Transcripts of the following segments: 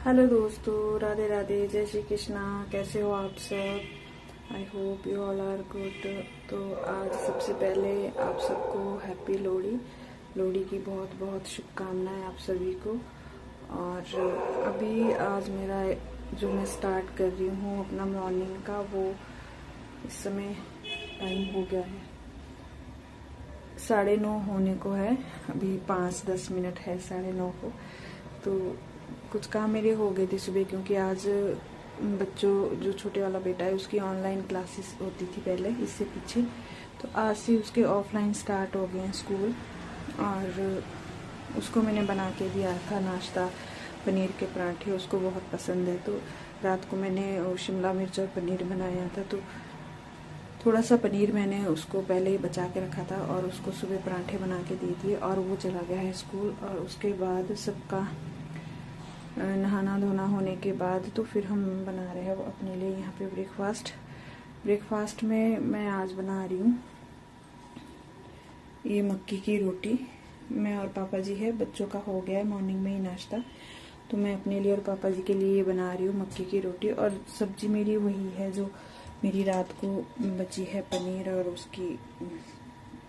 Hello दोस्तों, राधे राधे, जय श्री कृष्णा। कैसे हो आप सब? I hope you all are good. तो आज सबसे पहले आप सबको हैप्पी लोहड़ी। लोहड़ी की बहुत बहुत शुभकामनाएं आप सभी को। और अभी आज मेरा जो मैं स्टार्ट कर रही हूँ अपना मॉर्निंग का, वो इस समय टाइम हो गया है 9:30 होने को है। अभी 5-10 मिनट है 9:30 को। तो कुछ काम मेरे हो गए थे सुबह, क्योंकि आज बच्चों जो छोटे वाला बेटा है उसकी ऑनलाइन क्लासेस होती थी पहले, इससे पीछे। तो आज से उसके ऑफलाइन स्टार्ट हो गए हैं स्कूल। और उसको मैंने बना के दिया था नाश्ता, पनीर के पराठे, उसको बहुत पसंद है। तो रात को मैंने शिमला मिर्च और पनीर बनाया था। तो थोड़ा सा पनीर मैंने उसको पहले ही बचा के रखा था और उसको सुबह पराठे बना के दे दिए, और वो चला गया है स्कूल। और उसके बाद सबका नहाना धोना होने के बाद तो फिर हम बना रहे हैं अपने लिए यहाँ पे ब्रेकफास्ट में मैं आज बना रही हूँ ये मक्की की रोटी। मैं और पापा जी है, बच्चों का हो गया है मॉर्निंग में ही नाश्ता, तो मैं अपने लिए और पापा जी के लिए ये बना रही हूँ मक्की की रोटी। और सब्जी मेरी वही है जो मेरी रात को बची है, पनीर और उसकी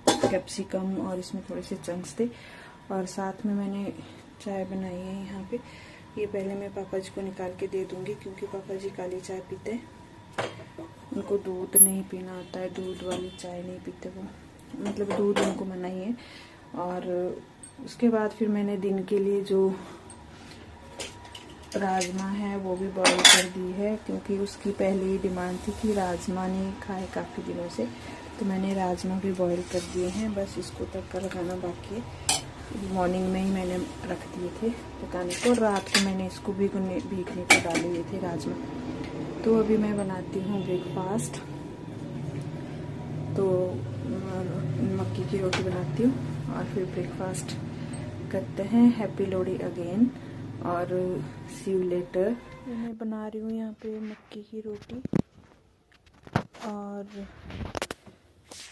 कैप्सिकम, और इसमें थोड़े से चंक्स थे। और साथ में मैंने चाय बनाई है यहाँ पे। ये पहले मैं पापा जी को निकाल के दे दूंगी, क्योंकि पापा जी काली चाय पीते हैं, उनको दूध नहीं पीना होता है, दूध वाली चाय नहीं पीते वो, मतलब दूध उनको मना ही है। और उसके बाद फिर मैंने दिन के लिए जो राजमा है वो भी बॉईल कर दी है, क्योंकि उसकी पहले ही डिमांड थी कि राजमा नहीं खाए काफ़ी दिनों से। तो मैंने राजमा भी बॉईल कर दिए हैं, बस इसको तड़का लगाना बाकी है। मॉर्निंग में ही मैंने रख दिए थे पकाने को, रात को मैंने इसको भीगने को डाले हुए थे राजमा। तो अभी मैं बनाती हूँ ब्रेकफास्ट। तो मक्की की रोटी बनाती हूँ और फिर ब्रेकफास्ट करते हैं। हैप्पी लोहड़ी अगेन और सी यू लेटर। मैं बना रही हूँ यहाँ पे मक्की की रोटी, और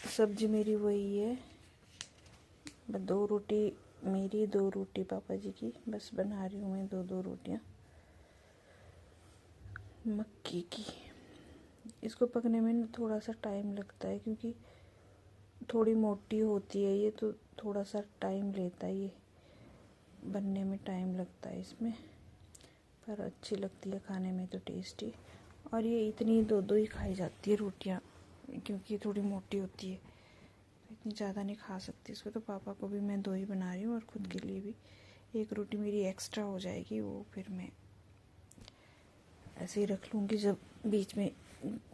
सब्जी मेरी वही है, 2 रोटी मेरी, 2 रोटी पापा जी की, बस बना रही हूँ मैं 2 रोटियाँ मक्की की। इसको पकने में थोड़ा सा टाइम लगता है, क्योंकि थोड़ी मोटी होती है ये, तो थोड़ा सा टाइम लेता है, ये बनने में टाइम लगता है इसमें, पर अच्छी लगती है खाने में तो टेस्टी। और ये इतनी 2 ही खाई जाती है रोटियाँ, क्योंकि थोड़ी मोटी होती है, इतनी ज़्यादा नहीं खा सकती इसको। तो पापा को भी मैं 2 ही बना रही हूँ, और ख़ुद के लिए भी 1 रोटी मेरी एक्स्ट्रा हो जाएगी, वो फिर मैं ऐसे ही रख लूँगी, जब बीच में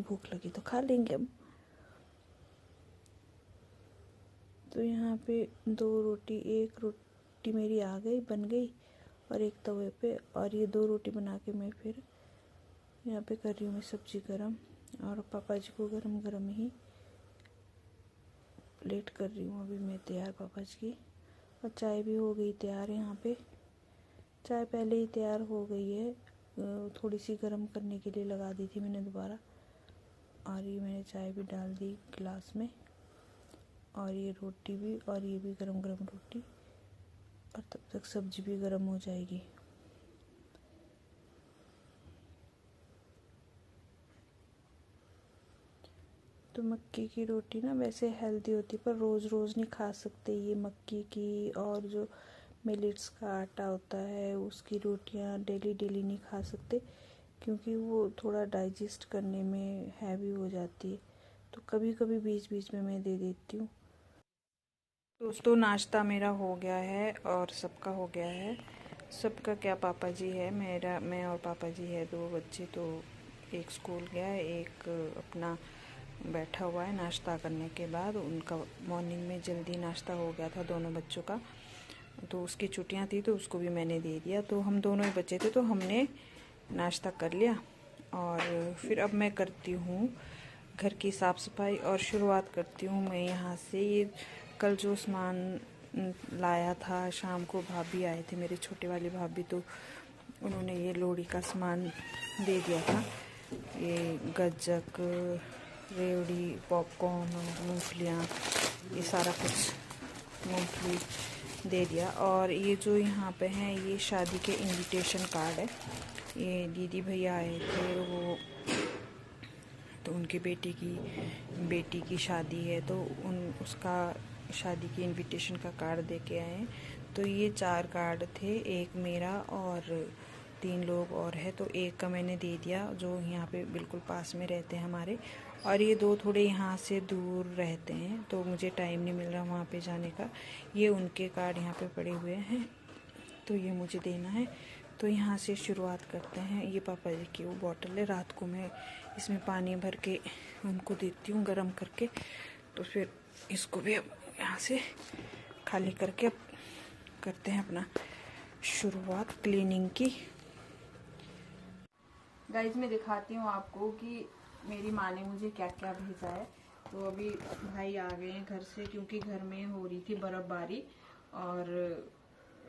भूख लगी तो खा लेंगे हम। तो यहाँ पे 2 रोटी, 1 रोटी मेरी आ गई, बन गई, और एक तवे पे, और ये 2 रोटी बना के मैं फिर यहाँ पे कर रही हूँ मैं सब्जी गरम, और पापा जी को गरम गरम ही प्लेट कर रही हूँ अभी मैं तैयार पापा जी की। और चाय भी हो गई तैयार। यहाँ पे चाय पहले ही तैयार हो गई है, थोड़ी सी गरम करने के लिए लगा दी थी मैंने दोबारा, और ये मैंने चाय भी डाल दी गिलास में, और ये रोटी भी, और ये भी गरम गरम रोटी, और तब तक सब्जी भी गरम हो जाएगी। तो मक्की की रोटी ना वैसे हेल्दी होती है, पर रोज़ रोज़ नहीं खा सकते ये मक्की की, और जो मिलेट्स का आटा होता है उसकी रोटियां डेली डेली नहीं खा सकते, क्योंकि वो थोड़ा डाइजेस्ट करने में हैवी हो जाती है। तो कभी कभी बीच बीच में मैं दे देती हूँ। दोस्तों, नाश्ता मेरा हो गया है और सबका हो गया है। सबका क्या, पापा जी है, मैं और पापा जी है, 2 बच्चे, तो एक स्कूल गया है, एक अपना बैठा हुआ है नाश्ता करने के बाद। उनका मॉर्निंग में जल्दी नाश्ता हो गया था दोनों बच्चों का, तो उसकी छुट्टियां थी तो उसको भी मैंने दे दिया। तो हम दोनों ही बच्चे थे, तो हमने नाश्ता कर लिया। और फिर अब मैं करती हूँ घर की साफ़ सफाई, और शुरुआत करती हूँ मैं यहाँ से। ये कल जो सामान लाया था शाम को, भाभी आए थे मेरे छोटे वाली भाभी, तो उन्होंने ये लोहड़ी का सामान दे दिया था। ये गज्जक, रेवड़ी, पॉपकॉर्न और मूंगफलियाँ, ये सारा कुछ, मूंगफली, दे दिया। और ये जो यहाँ पे हैं ये शादी के इनविटेशन कार्ड है। ये दीदी भैया आए थे वो, तो उनकी बेटी की शादी है, तो उसका शादी की इनविटेशन का कार्ड दे के आए हैं। तो ये 4 कार्ड थे, एक मेरा और 3 लोग और है, तो एक का मैंने दे दिया जो यहाँ पे बिल्कुल पास में रहते हैं हमारे, और ये 2 थोड़े यहाँ से दूर रहते हैं, तो मुझे टाइम नहीं मिल रहा वहाँ पे जाने का। ये उनके कार्ड यहाँ पे पड़े हुए हैं, तो ये मुझे देना है। तो यहाँ से शुरुआत करते हैं। ये पापा जी की वो बॉटल है, रात को मैं इसमें पानी भर के उनको देती हूँ गर्म करके। तो फिर इसको भी अब यहाँ से खाली करके अब करते हैं अपना शुरुआत क्लीनिंग की। गाइस मैं दिखाती हूँ आपको कि मेरी माँ ने मुझे क्या क्या भेजा है। तो अभी भाई आ गए हैं घर से, क्योंकि घर में हो रही थी बर्फ़बारी, और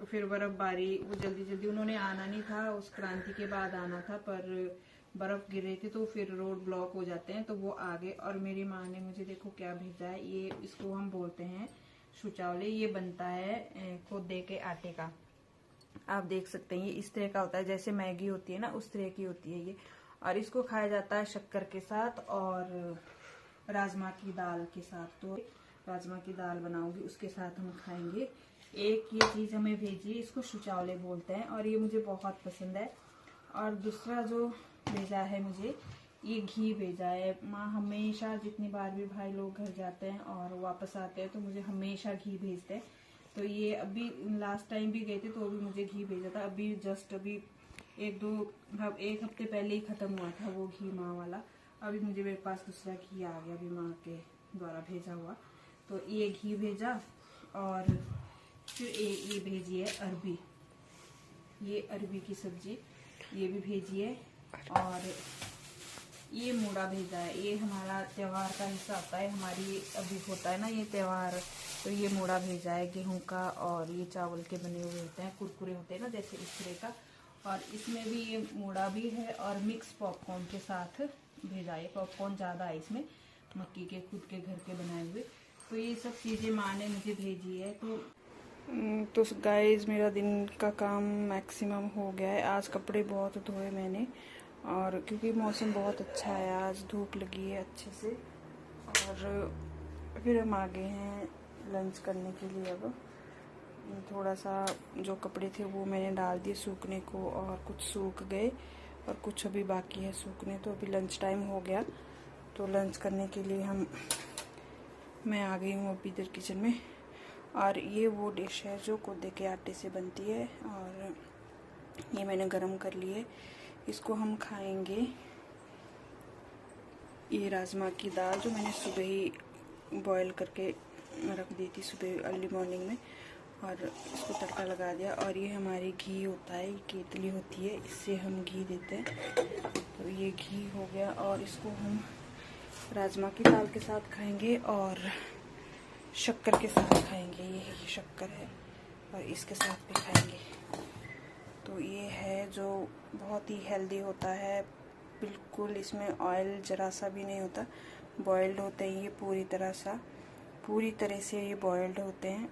फिर बर्फ़बारी वो जल्दी उन्होंने आना नहीं था, उस क्रांति के बाद आना था, पर बर्फ़ गिर रही थी तो फिर रोड ब्लॉक हो जाते हैं, तो वो आ गए। और मेरी माँ ने मुझे देखो क्या भेजा है। ये इसको हम बोलते हैं शुचावले। ये बनता है खोदे के आटे का, आप देख सकते हैं। ये इस तरह का होता है, जैसे मैगी होती है ना उस तरह की होती है ये, और इसको खाया जाता है शक्कर के साथ और राजमा की दाल के साथ। तो राजमा की दाल बनाऊंगी उसके साथ हम खाएंगे। एक ये चीज़ हमें भेजी, इसको शुचावले बोलते हैं, और ये मुझे बहुत पसंद है। और दूसरा जो भेजा है मुझे, ये घी भेजा है। माँ हमेशा जितनी बार भी भाई लोग घर जाते हैं और वापस आते हैं तो मुझे हमेशा घी भेजते हैं। तो ये अभी लास्ट टाइम भी गए थे तो अभी मुझे घी भेजा था। अभी जस्ट अभी एक हफ्ते पहले ही ख़त्म हुआ था वो घी माँ वाला। अभी मुझे मेरे पास दूसरा घी आ गया, अभी माँ के द्वारा भेजा हुआ। तो ये घी भेजा, और फिर ये भेजी है अरबी, ये अरबी की सब्जी ये भी भेजी है। और ये मूड़ा भेजा है, ये हमारा त्योहार का हिस्सा होता है, हमारी अभी होता है ना ये त्योहार, तो ये मूड़ा भेजा है गेहूं का। और ये चावल के बने हुए होते हैं, कुरकुरे होते हैं ना जैसे इस तरह का। और इसमें भी ये मूड़ा भी है, और मिक्स पॉपकॉर्न के साथ भेजा है। पॉपकॉर्न ज़्यादा है इसमें, मक्की के खुद के घर के बनाए हुए। तो ये सब चीज़ें माँ ने मुझे भेजी है। तो गाइस मेरा दिन का काम मैक्सिमम हो गया है। आज कपड़े बहुत धोए मैंने, और क्योंकि मौसम बहुत अच्छा है, आज धूप लगी है अच्छे से। और फिर हम आ गए हैं लंच करने के लिए। अब थोड़ा सा जो कपड़े थे वो मैंने डाल दिए सूखने को, और कुछ सूख गए और कुछ अभी बाकी है सूखने। तो अभी लंच टाइम हो गया, तो लंच करने के लिए मैं आ गई हूँ अभी इधर किचन में। और ये वो डिश है जो कोदे के आटे से बनती है, और ये मैंने गरम कर ली है। इसको हम खाएंगे। ये राजमा की दाल जो मैंने सुबह ही बॉईल करके रख दी थी सुबह अर्ली मॉर्निंग में, और इसको तड़का लगा दिया। और ये हमारी घी होता है, ये केतली होती है, इससे हम घी देते हैं। तो ये घी हो गया, और इसको हम राजमा की दाल के साथ खाएंगे और शक्कर के साथ खाएंगे। ये शक्कर है, और इसके साथ भी खाएंगे। तो ये है जो बहुत ही हेल्दी होता है, बिल्कुल इसमें ऑयल ज़रा सा भी नहीं होता, बॉइल्ड होते हैं ये पूरी तरह से ये बॉइल्ड होते हैं।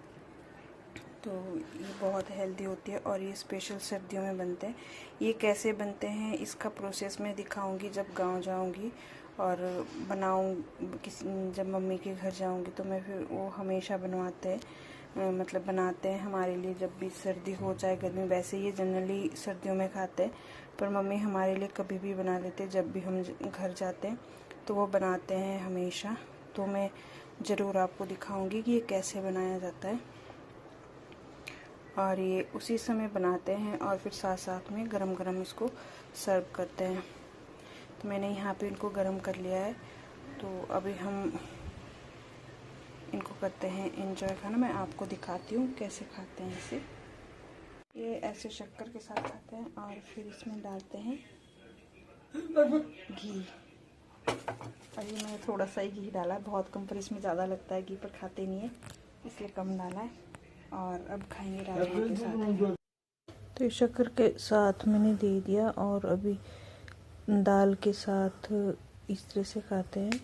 तो ये बहुत हेल्दी होती है, और ये स्पेशल सर्दियों में बनते हैं। ये कैसे बनते हैं इसका प्रोसेस मैं दिखाऊंगी जब गांव जाऊंगी और जब मम्मी के घर जाऊंगी, तो मैं फिर वो हमेशा बनाते हैं हमारे लिए। जब भी सर्दी हो चाहे गर्मी, वैसे ये जनरली सर्दियों में खाते हैं, पर मम्मी हमारे लिए कभी भी बना लेते हैं। जब भी हम घर जाते हैं तो वो बनाते हैं हमेशा। तो मैं ज़रूर आपको दिखाऊंगी कि ये कैसे बनाया जाता है, और ये उसी समय बनाते हैं, और फिर साथ साथ में गरम गरम इसको सर्व करते हैं। तो मैंने यहाँ पे इनको गरम कर लिया है, तो अभी हम इनको करते हैं एंजॉय खाना। मैं आपको दिखाती हूँ कैसे खाते हैं इसे। ये ऐसे शक्कर के साथ खाते हैं, और फिर इसमें डालते हैं घी। अभी मैंने थोड़ा सा ही घी डाला है, बहुत कम, पर इसमें ज़्यादा लगता है घी, पर खाते नहीं है इसलिए कम डाला है। और अब खाएंगे राजमा के साथ। तो ये शक्कर के साथ मैंने दे दिया, और अभी दाल के साथ इस तरह से खाते हैं।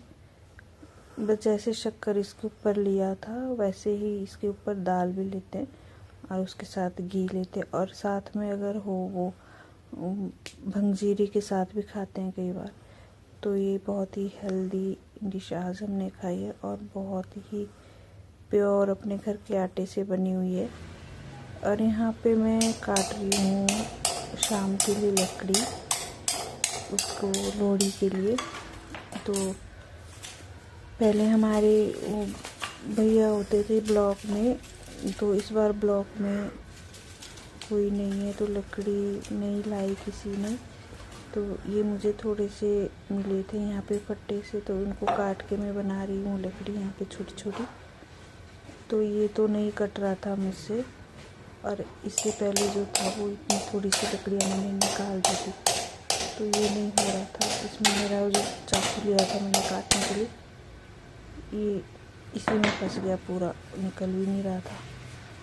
बस जैसे शक्कर इसके ऊपर लिया था वैसे ही इसके ऊपर दाल भी लेते हैं, और उसके साथ घी लेते, और साथ में अगर हो वो भंगजीरी के साथ भी खाते हैं कई बार। तो ये बहुत ही हेल्दी डिश आज हमने खाई है और बहुत ही प्योर अपने घर के आटे से बनी हुई है। और यहाँ पे मैं काट रही हूँ शाम के लिए लकड़ी, उसको लोहड़ी के लिए। तो पहले हमारे भैया होते थे ब्लॉक में, तो इस बार ब्लॉक में कोई नहीं है तो लकड़ी नहीं लाई किसी ने। तो ये मुझे थोड़े से मिले थे यहाँ पे फट्टे से, तो उनको काट के मैं बना रही हूँ लकड़ी यहाँ पे छोटी छोटी। तो ये तो नहीं कट रहा था मुझसे, और इससे पहले जो था वो इतनी थोड़ी सी लकड़ियाँ मैंने निकाल दी थी, तो ये नहीं हो रहा था। इसमें मेरा जो चाकू लिया था मैंने काटने के लिए, ये इसी में फंस गया, पूरा निकल भी नहीं रहा था।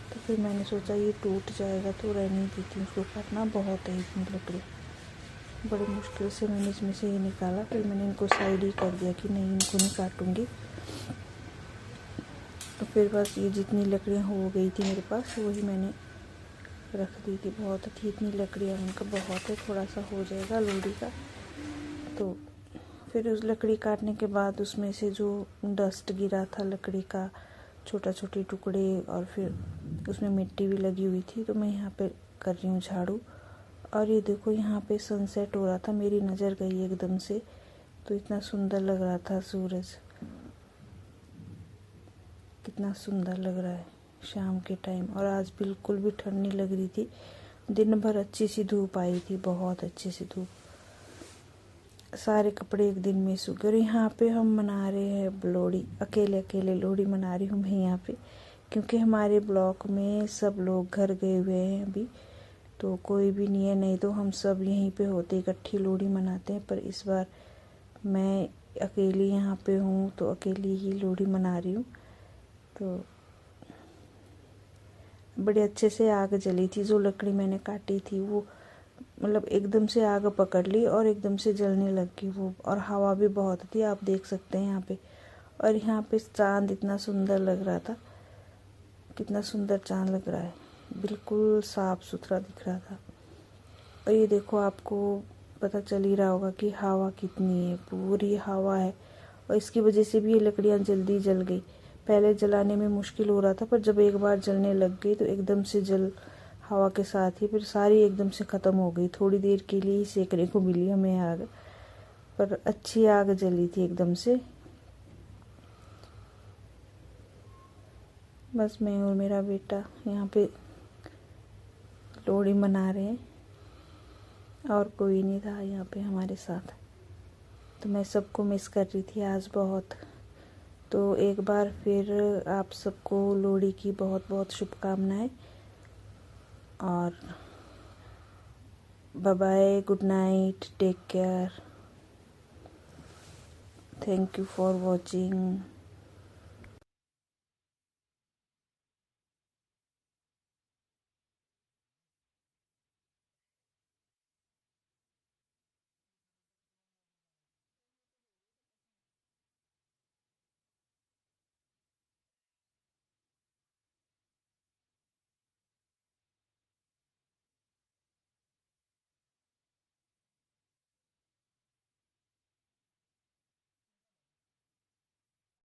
तो फिर मैंने सोचा ये टूट जाएगा तो रहने दी थी, उसको काटना बहुत है इतनी लकड़ी। बड़ी मुश्किल से मैंने इसमें से ये निकाला, फिर मैंने इनको साइड ही कर दिया कि नहीं इनको नहीं काटूंगी। तो फिर बस ये जितनी लकड़ियाँ हो गई थी मेरे पास वही मैंने रख दी थी। बहुत थी इतनी लकड़ियाँ, उनका बहुत है, थोड़ा सा हो जाएगा लोहड़ी का। तो फिर उस लकड़ी काटने के बाद उसमें से जो डस्ट गिरा था लकड़ी का, छोटा छोटे टुकड़े, और फिर उसमें मिट्टी भी लगी हुई थी, तो मैं यहाँ पे कर रही हूँ झाड़ू। और ये देखो यहाँ पे सनसेट हो रहा था, मेरी नज़र गई एकदम से, तो इतना सुंदर लग रहा था सूरज, कितना सुंदर लग रहा है शाम के टाइम। और आज बिल्कुल भी ठंड नहीं लग रही थी, दिन भर अच्छी सी धूप आई थी, बहुत अच्छी सी धूप, सारे कपड़े एक दिन में सूख गए। और यहाँ पे हम मना रहे हैं लोहड़ी, अकेले अकेले लोहड़ी मना रही हूँ मैं यहाँ पे, क्योंकि हमारे ब्लॉक में सब लोग घर गए हुए हैं अभी, तो कोई भी नहीं है, नहीं तो हम सब यहीं पे होते इकट्ठी लोहड़ी मनाते हैं। पर इस बार मैं अकेली यहाँ पे हूँ तो अकेली ही लोहड़ी मना रही हूँ। तो बड़े अच्छे से आग जली थी, जो लकड़ी मैंने काटी थी वो मतलब एकदम से आग पकड़ ली और एकदम से जलने लग गई वो, और हवा भी बहुत थी, आप देख सकते हैं यहाँ पे। और यहाँ पे चांद इतना सुंदर लग रहा था, कितना सुंदर चांद लग रहा है, बिल्कुल साफ सुथरा दिख रहा था। और ये देखो आपको पता चल ही रहा होगा कि हवा कितनी है, पूरी हवा है, और इसकी वजह से भी ये लकड़ियाँ जल्दी जल गई। पहले जलाने में मुश्किल हो रहा था, पर जब एक बार जलने लग गई तो एकदम से जल हवा के साथ ही फिर सारी एकदम से ख़त्म हो गई। थोड़ी देर के लिए ही सेकने को मिली हमें आग, पर अच्छी आग जली थी एकदम से। बस मैं और मेरा बेटा यहाँ पे लोहड़ी मना रहे हैं, और कोई नहीं था यहाँ पे हमारे साथ। तो मैं सबको मिस कर रही थी आज बहुत। तो एक बार फिर आप सबको लोहड़ी की बहुत बहुत शुभकामनाएं, और bye bye, good night, take care, thank you for watching.